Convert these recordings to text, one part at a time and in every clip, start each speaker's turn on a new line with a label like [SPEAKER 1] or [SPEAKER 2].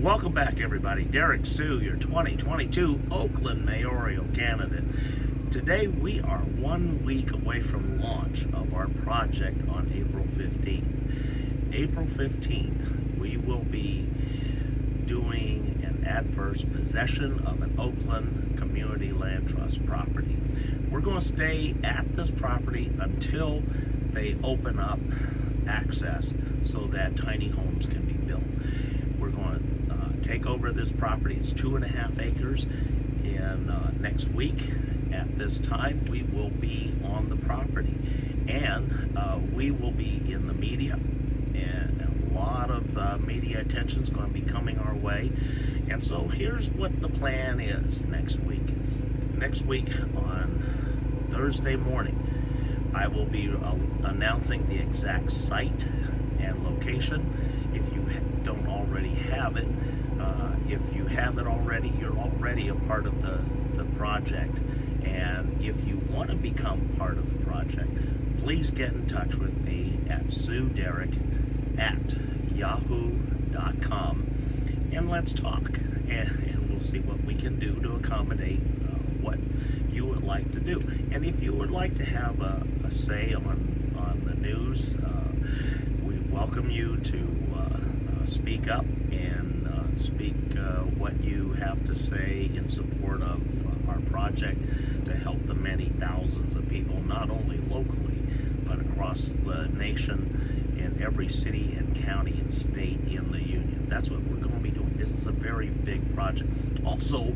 [SPEAKER 1] Welcome back, everybody. Derek Sue, your 2022 Oakland mayoral candidate. Today we are 1 week away from launch of our project on April 15th. April 15th, we will be doing an adverse possession of an Oakland Community Land Trust property. We're going to stay at this property until they open up access so that tiny homes can be built. We're going to take over this property. It's 2.5 acres. And next week at this time we will be on the property, and we will be in the media, and a lot of media attention is going to be coming our way. And so here's what the plan is next week. Next week on Thursday morning, I will be announcing the exact site and location. If you don't already have it, if you have it already, you're already a part of the project. And if you want to become part of the project, please get in touch with me at suederek@yahoo.com, and let's talk, and we'll see what we can do to accommodate what you would like to do. And if you would like to have a say on the news, we welcome you to speak up and speak what you have to say in support of our project to help the many thousands of people, not only locally, but across the nation, in every city and county and state in the union. That's what we're going to be doing. This is a very big project. Also,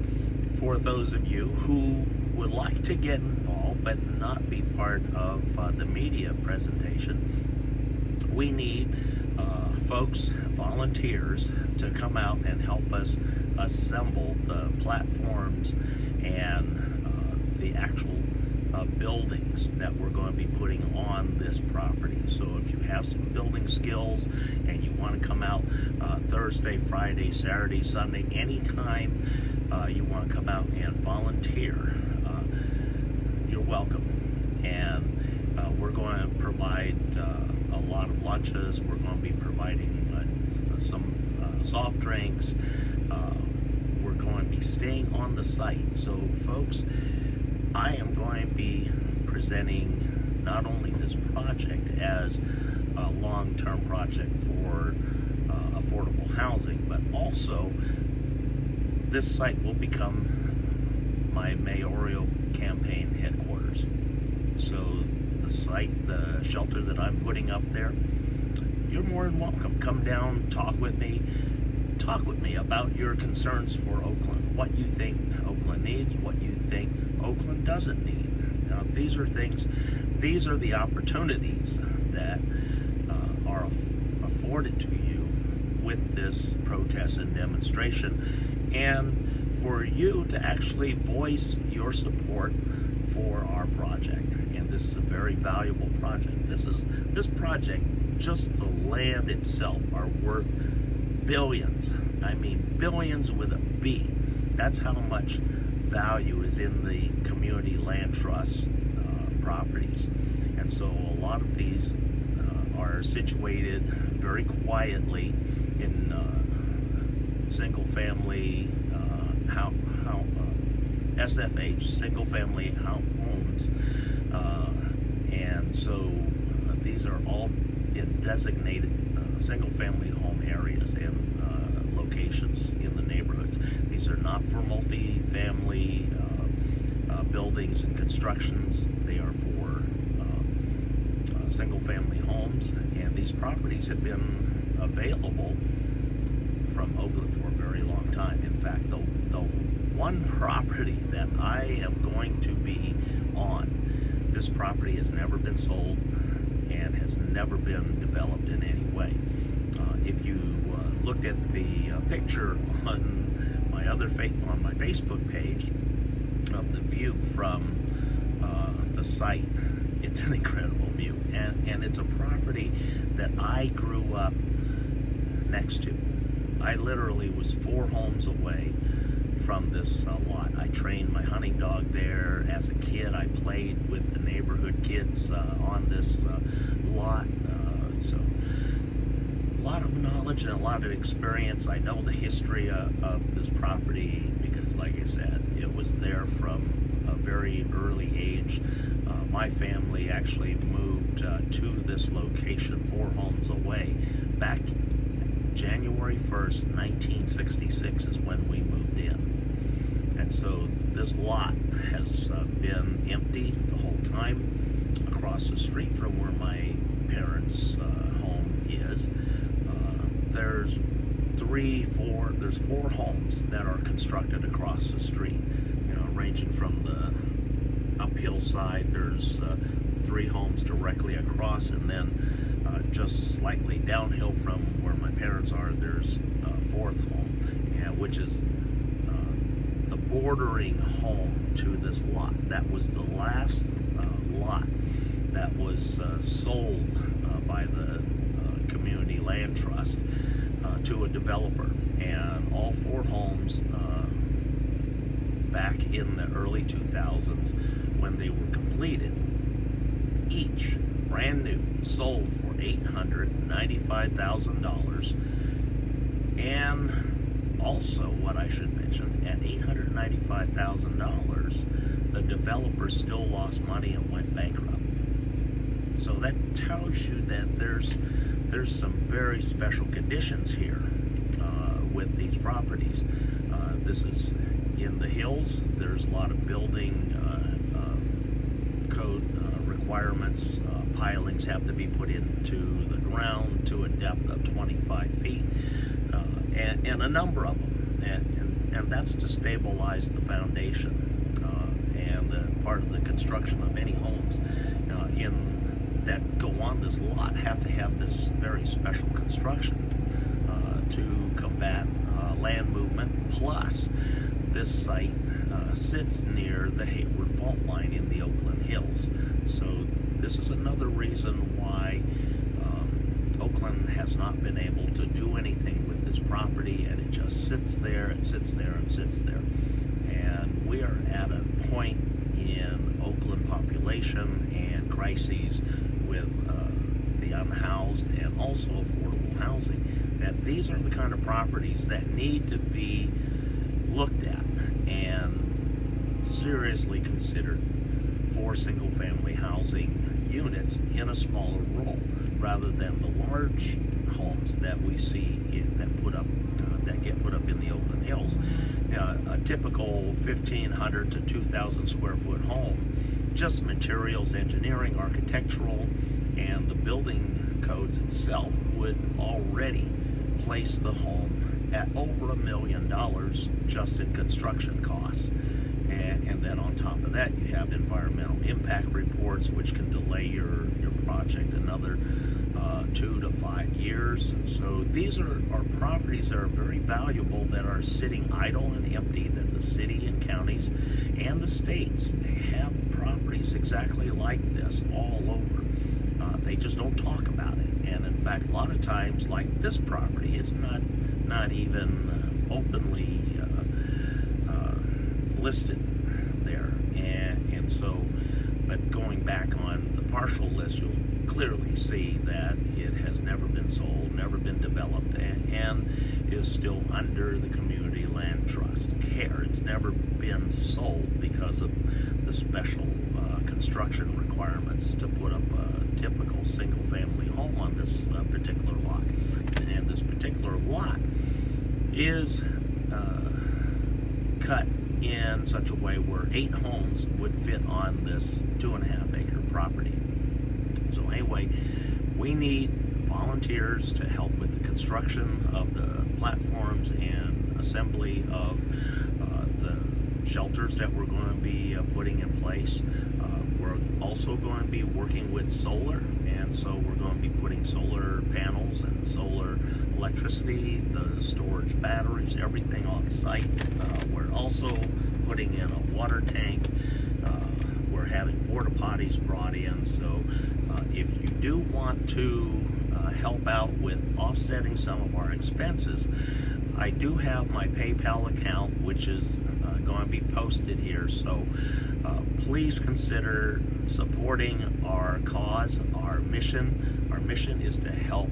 [SPEAKER 1] for those of you who would like to get involved but not be part of the media presentation, we need folks, volunteers, to come out and help us assemble the platforms and the actual buildings that we're going to be putting on this property. So if you have some building skills and you want to come out Thursday, Friday, Saturday, Sunday, anytime you want to come out and volunteer, you're welcome. And we're going to provide a lot of lunches. We're going to be providing some soft drinks. We're going to be staying on the site. So folks, I am going to be presenting not only this project as a long-term project for affordable housing, but also this site will become my mayoral campaign headquarters. So the site, the shelter that I'm putting up there, you're more than welcome. Come down, talk with me about your concerns for Oakland, what you think Oakland needs, what you think Oakland doesn't need. Now, these are the opportunities that are afforded to you with this protest and demonstration, and for you to actually voice your support for our project. And this is a very valuable project. This project, just the land itself, are worth billions. I mean billions with a B. That's how much value is in the community land trust properties. And so a lot of these are situated very quietly in single family SFH, single family homes, and so these are all in designated single family home areas and locations in the neighborhoods. These are not for multi-family buildings and constructions. They are for single family homes, and these properties have been available from Oakland for a very long time. In fact, the one property that I am going to be on, this property has never been sold and has never been developed in any way. If you looked at the picture on my on my Facebook page of the view from the site, it's an incredible view, and it's a property that I grew up next to. I literally was 4 homes away from this lot. I trained my hunting dog there. As a kid, I played with the neighborhood kids on this lot. So lot of knowledge and a lot of experience. I know the history of this property because, like I said, it was there from a very early age. My family actually moved to this location 4 homes away back January 1st, 1966 is when we moved in. And so this lot has been empty the whole time across the street from where my parents' home is. There's 4 homes that are constructed across the street, ranging from the uphill side. There's 3 homes directly across, and then just slightly downhill from where my parents are, there's a 4th home, which is the bordering home to this lot. That was the last lot that was sold by the Community Land Trust to a developer, and all 4 homes back in the early 2000s when they were completed, each brand new, sold for $895,000. And also, what I should mention, at $895,000, the developer still lost money and went bankrupt. So that tells you that there's some very special conditions here with these properties. This is in the hills. There's a lot of building code requirements. Pilings have to be put into the ground to a depth of 25 feet, and a number of them, and that's to stabilize the foundation. And part of the construction of any homes that go on this lot have to have this very special construction to combat land movement. Plus, this site sits near the Hayward fault line in the Oakland Hills. So this is another reason why Oakland has not been able to do anything with this property, and it just sits there and sits there and sits there. And we are at a point in Oakland population and crises with the unhoused and also affordable housing, that these are the kind of properties that need to be looked at and seriously considered for single-family housing units in a smaller role, rather than the large homes that we see that get put up in the Oakland Hills. A typical 1,500 to 2,000 square foot home, just materials, engineering, architectural, and the building codes itself would already place the home at over $1 million just in construction costs. And then on top of that, you have environmental impact reports, which can delay your project another 2 to 5 years. So these are properties that are very valuable, that are sitting idle and empty, that the city and counties and the states have properties exactly like this all over. They just don't talk about it. And in fact, a lot of times, like this property, it's not even openly listed there. And so, but going back on the partial list, you'll clearly see that it has never been sold, never been developed, and is still under the Community Land Trust care. It's never been sold because of the special construction requirements to put up a typical single-family home on this particular lot. And this particular lot is cut in such a way where 8 homes would fit on this 2.5 acre property. So anyway, we need volunteers to help with the construction of the platforms and assembly of the shelters that we're going to be putting in place. We're also going to be working with solar, and so we're going to be putting solar panels and solar electricity, the storage batteries, everything on site. We're also putting in a water tank. We're having porta potties brought in. So if you do want to help out with offsetting some of our expenses, I do have my PayPal account, which is going to be posted here. So please consider supporting our cause, our mission. Our mission is to help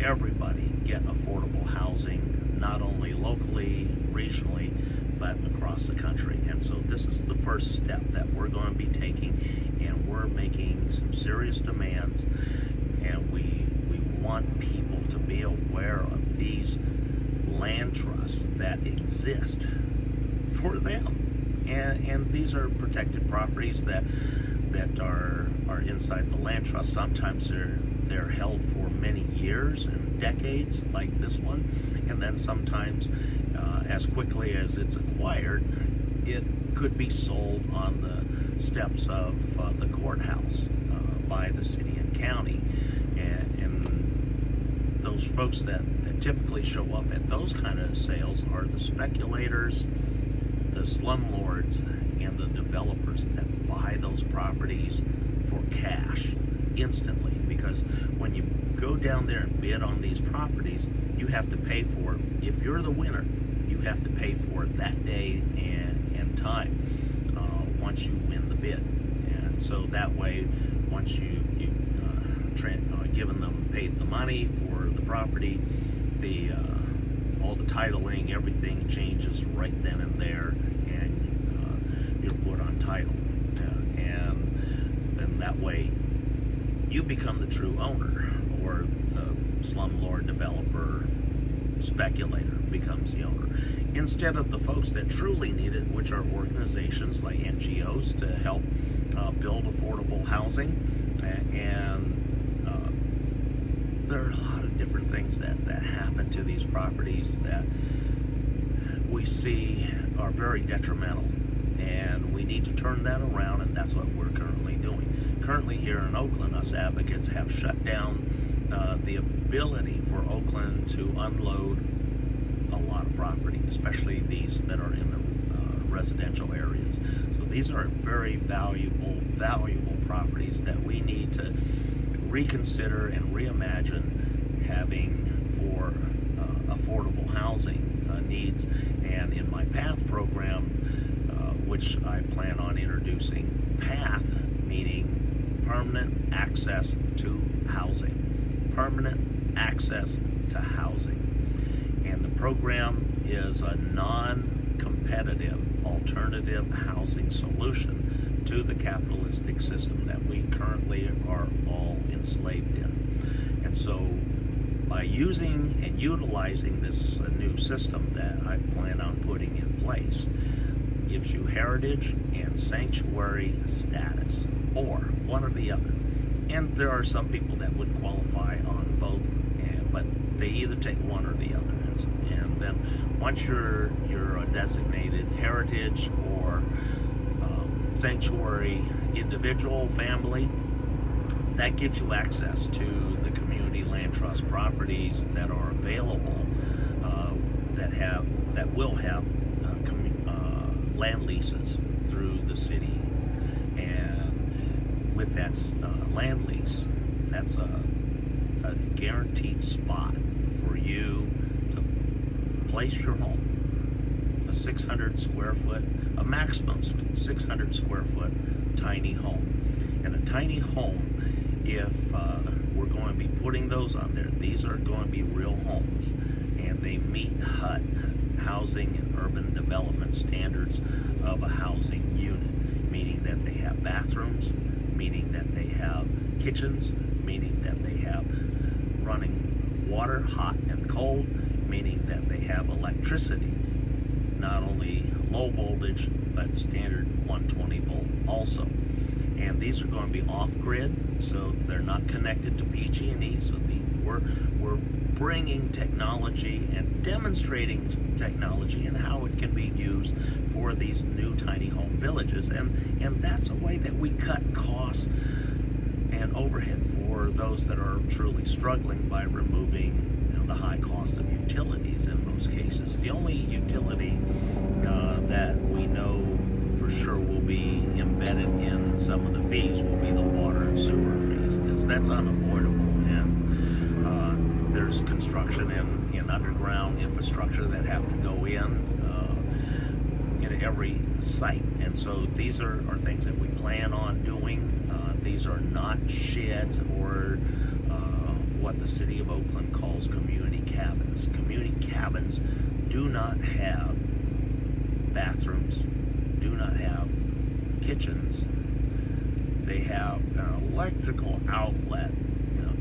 [SPEAKER 1] everybody get affordable housing, not only locally, regionally, but across the country. And so this is the first step that we're going to be taking, and we're making some serious demands, and we want people to be aware of these land trusts that exist for them. And these are protected properties that are inside the land trust. Sometimes they're held for many years and decades, like this one, and then sometimes as quickly as it's acquired, it could be sold on the steps of the courthouse by the city and county. And those folks that typically show up at those kind of sales are the speculators, the slumlords, and the developers that buy those properties for cash instantly. Because when you go down there and bid on these properties, you have to pay for it. If you're the winner, you have to pay for it that day and time once you win the bid. And so that way, once you've given them, paid the money for the property, all the titling, everything changes right then and there, and you're put on title. And then that way, you become the true owner, or the slumlord developer speculator becomes the owner, instead of the folks that truly need it, which are organizations like NGOs to help build affordable housing. And there are a lot of different things that happen to these properties that we see are very detrimental, and we need to turn that around, and that's what we're currently doing. Currently here in Oakland, us advocates have shut down the ability for Oakland to unload a lot of property, especially these that are in the residential areas. So these are very valuable properties that we need to reconsider and reimagine having for affordable housing needs. And in my PATH program, which I plan on introducing, PATH meaning permanent access to housing. Permanent access to housing. And the program is a non-competitive alternative housing solution to the capitalistic system that we currently are all enslaved in. And so by using and utilizing this new system that I plan on putting in place, gives you heritage and sanctuary status, or one or the other. And there are some people that would qualify on both, but they either take one or the other. And then once you're a designated heritage or sanctuary individual, family, that gives you access to the community land trust properties that are available, that will have land leases through the city. And with that land lease, that's a guaranteed spot for you to place your home. A 600 square foot, a maximum 600 square foot tiny home. And a tiny home, if we're going to be putting those on there, these are going to be real homes, and they meet HUD, Housing and Urban Development Standards of a housing unit, meaning that they have bathrooms, meaning that they have kitchens, meaning that they have running water, hot and cold, meaning that they have electricity, not only low voltage, but standard 120 volt also. And these are going to be off-grid, so they're not connected to PG&E. So we're bringing technology and demonstrating technology and how it can be used for these new tiny home villages. And that's a way that we cut costs and overhead for those that are truly struggling by removing the high cost of utilities in most cases. The only utility that we know for sure will be embedded in some of the fees will be the water and sewer fees, because that's unavoidable. And there's construction and underground infrastructure that have to go in every site. And so these are things that we plan on doing. These are not sheds or what the city of Oakland calls community cabins. Community cabins do not have bathrooms, do not have kitchens. They have an electrical outlet,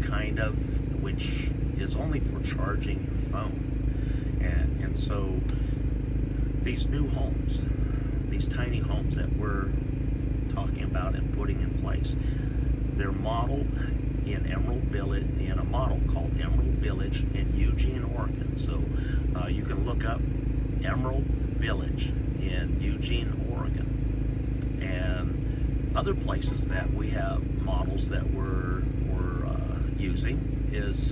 [SPEAKER 1] kind of, which is only for charging your phone. And so these new homes, these tiny homes that we're talking about and putting in place, they're modeled in Emerald Village, in a model called Emerald Village in Eugene, Oregon. So you can look up Emerald Village in Eugene, Oregon. And other places that we have models that we're using is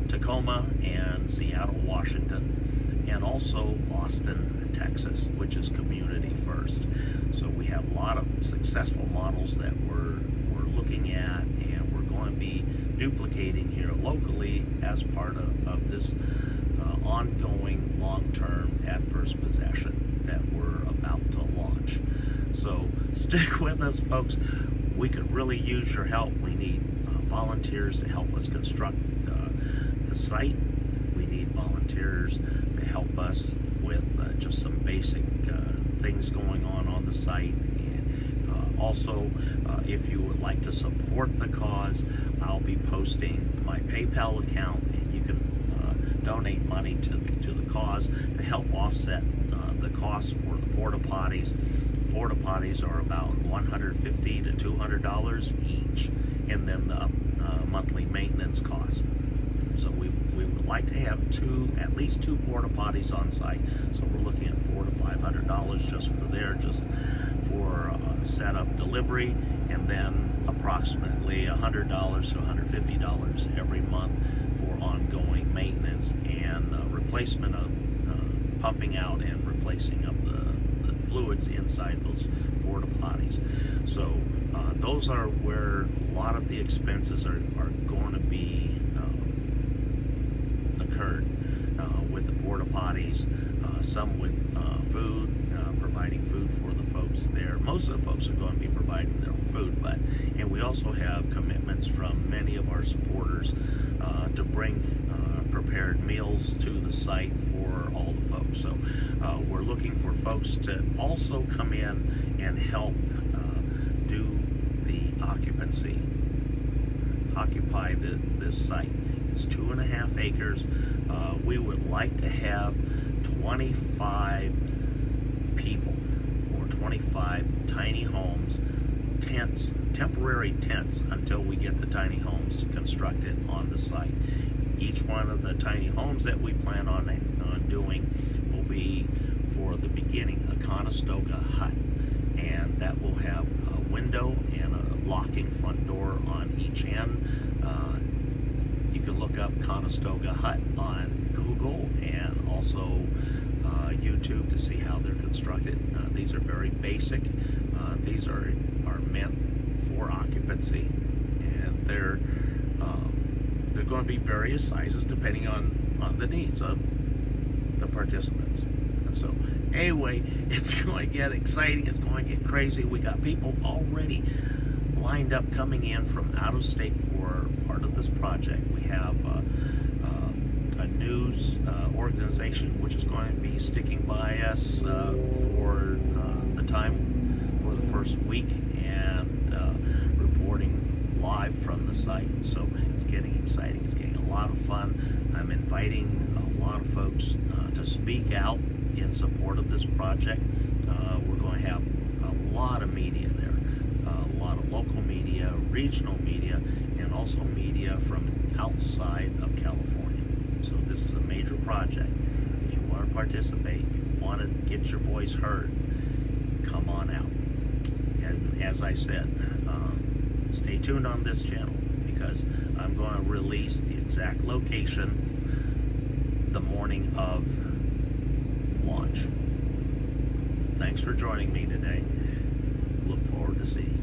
[SPEAKER 1] Tacoma and Seattle, Washington, and also Austin, Texas, which is community first. So we have a lot of successful models that we're looking at, and we're going to be duplicating here locally as part of this ongoing long-term adverse possession that we're about to launch. So stick with us, folks. We could really use your help. We need volunteers to help us construct the site. We need volunteers to help us with just some basic things going on the site. And also, if you would like to support the cause, I'll be posting my PayPal account, and you can donate money to the cause to help offset the cost for the porta potties. Porta potties are about $150 to $200 each, and then the monthly maintenance costs. So we would like to have at least two porta potties on site. So we're looking at $400 to $500 just for setup, delivery, and then approximately $100 to $150 every month for ongoing maintenance and replacement of pumping out and replacing of the fluids inside those porta potties. So those are where a lot of the expenses are going to be occurred with the porta potties, some with food, providing food for the folks there. Most of the folks are going to be providing their own food, and we also have commitments from many of our supporters to bring prepared meals to the site for all the folks. So we're looking for folks to also come in and help do the occupy this site. It's 2.5 acres. We would like to have 25 people or 25 tiny homes, tents, temporary tents, until we get the tiny homes constructed on the site. Each one of the tiny homes that we plan on doing will be, for the beginning, a Conestoga hut, and that will have a window and a locking front door on each end. You can look up Conestoga Hut on Google and also YouTube to see how they're constructed. These are very basic. These are meant for occupancy, and they're going to be various sizes depending on the needs of the participants. And so anyway, it's going to get exciting, it's going to get crazy. We got people already lined up coming in from out of state for part of this project. We have a news organization which is going to be sticking by us for the time for the first week, and reporting live from the site. So it's getting exciting, it's getting a lot of fun. I'm inviting a lot of folks to speak out in support of this project. We're going to have a lot of media there, a lot of local media, regional media, and also media from outside of California. So this is a major project. If you want to participate, you want to get your voice heard, come on out. And as I said, stay tuned on this channel, because I'm going to release the exact location the morning of launch. Thanks for joining me today. Look forward to seeing you.